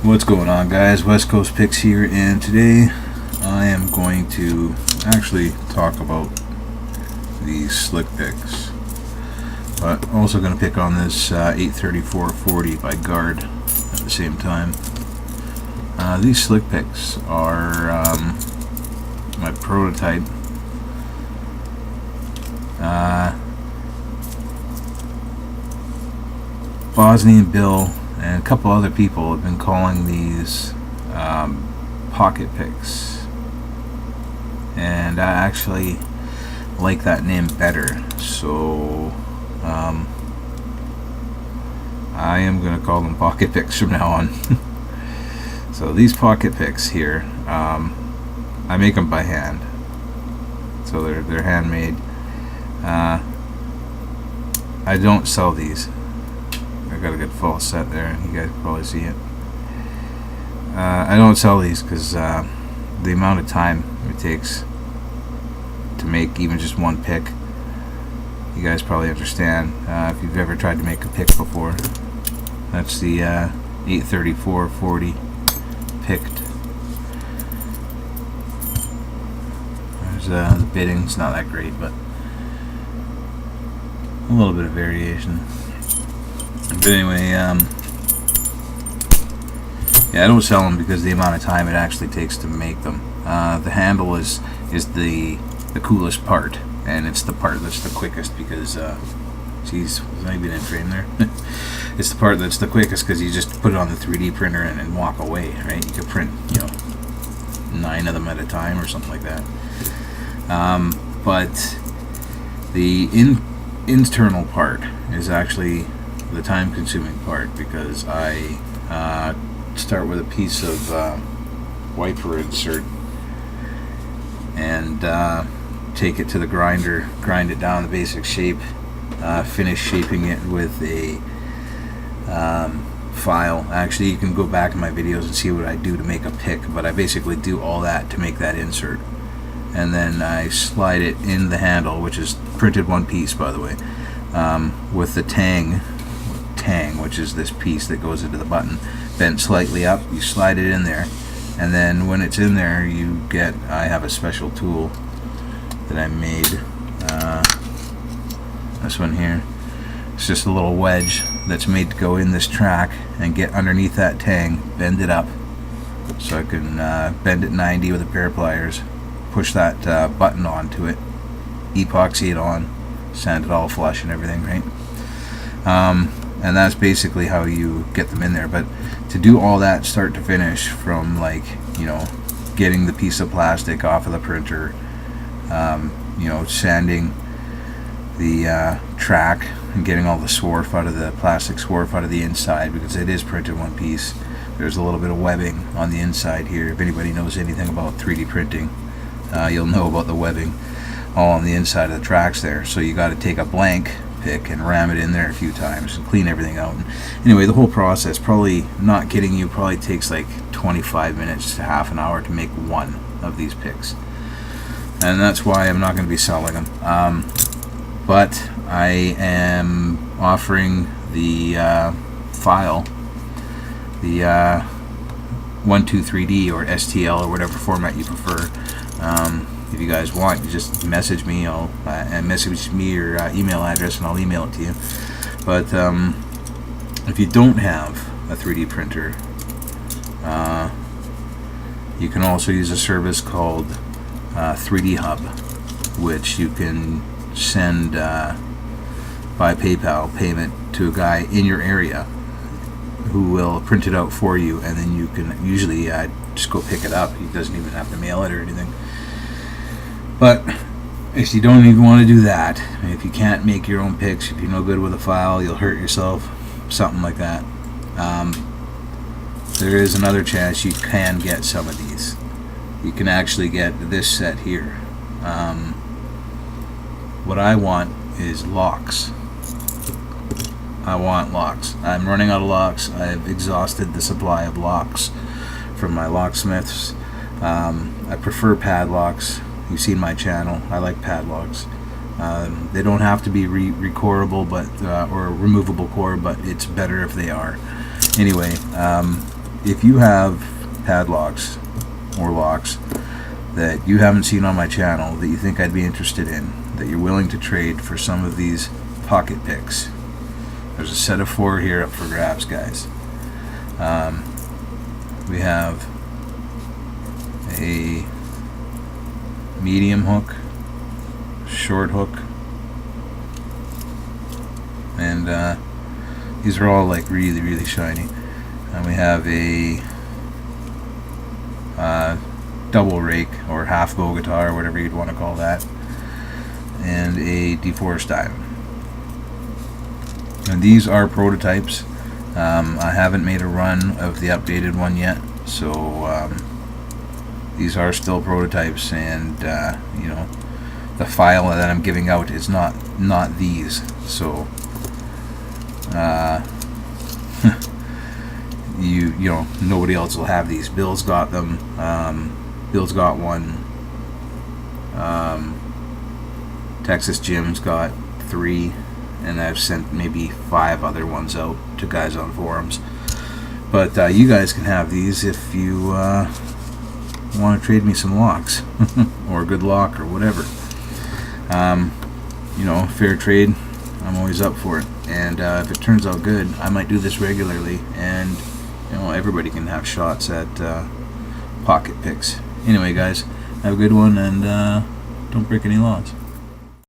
What's going on, guys? West Coast Picks here, and today I am going to actually talk about the slick picks, but also going to pick on this 834-40 by Guard at the same time. These slick picks are my prototype. Bosnian Bill and a couple other people have been calling these pocket picks, and I actually like that name better, so I am going to call them pocket picks from now on. So these pocket picks here, I make them by hand, so they're handmade. I don't sell these. I got a good full set there, you guys can probably see it. I don't sell these because the amount of time it takes to make even just one pick, you guys probably understand if you've ever tried to make a pick before. That's the 834-40 picked. There's the bidding's not that great, but a little bit of variation. But anyway, yeah, I don't sell them because of the amount of time it actually takes to make them. The handle is the coolest part, and it's the part that's the quickest because, geez, was I even in frame there? It's the part that's the quickest because you just put it on the 3D printer and walk away, right? You could print, 9 of them at a time or something like that. But the internal part is actually the time-consuming part, because I start with a piece of wiper insert and take it to the grinder, grind it down the basic shape, finish shaping it with a file. Actually, you can go back in my videos and see what I do to make a pick, but I basically do all that to make that insert, and then I slide it in the handle, which is printed one piece, by the way, with the tang, which is this piece that goes into the button, bent slightly up. You slide it in there, and then when it's in there, I have a special tool that I made. This one here. It's just a little wedge that's made to go in this track and get underneath that tang, bend it up, so I can bend it 90 with a pair of pliers, push that button onto it, epoxy it on, sand it all flush and everything, right? And that's basically how you get them in there. But to do all that start to finish, from getting the piece of plastic off of the printer, sanding the track and getting all the swarf out of the plastic swarf out of the inside, because it is printed one piece. There's a little bit of webbing on the inside here. If anybody knows anything about 3D printing, you'll know about the webbing all on the inside of the tracks there. So you got to take a blank pick and ram it in there a few times and clean everything out. And anyway, the whole process, probably not kidding you, probably takes like 25 minutes to half an hour to make one of these picks, and that's why I'm not going to be selling them. But I am offering the file, the 123D or STL or whatever format you prefer. If you guys want, you just message me. Message me your email address, and I'll email it to you. But if you don't have a 3D printer, you can also use a service called 3D Hub, which you can send by PayPal payment to a guy in your area who will print it out for you, and then you can usually just go pick it up. He doesn't even have to mail it or anything. But if you don't even want to do that, if you can't make your own picks, if you're no good with a file, you'll hurt yourself, something like that, there is another chance you can get some of these. You can actually get this set here. What I want is locks. I want locks. I'm running out of locks. I've exhausted the supply of locks from my locksmiths. I prefer padlocks. You've seen my channel. I like padlocks. They don't have to be recorable, but or removable core, but it's better if they are. Anyway, if you have padlocks or locks that you haven't seen on my channel that you think I'd be interested in, that you're willing to trade for some of these pocket picks, there's a set of 4 here up for grabs, guys. We have a medium hook, short hook, and these are all like really shiny. And we have a double rake or half bow guitar, or whatever you'd want to call that, and a deforest diamond. And these are prototypes. I haven't made a run of the updated one yet, so these are still prototypes, and you know, the file that I'm giving out is not these. So you know, nobody else will have these. Bill's got them. Bill's got one. Texas Jim's got 3, and I've sent maybe 5 other ones out to guys on forums. But you guys can have these if you want to trade me some locks or a good lock or whatever. You know, fair trade, I'm always up for it. And if it turns out good, I might do this regularly, and you know, everybody can have shots at pocket picks. Anyway, guys, have a good one, and don't break any laws.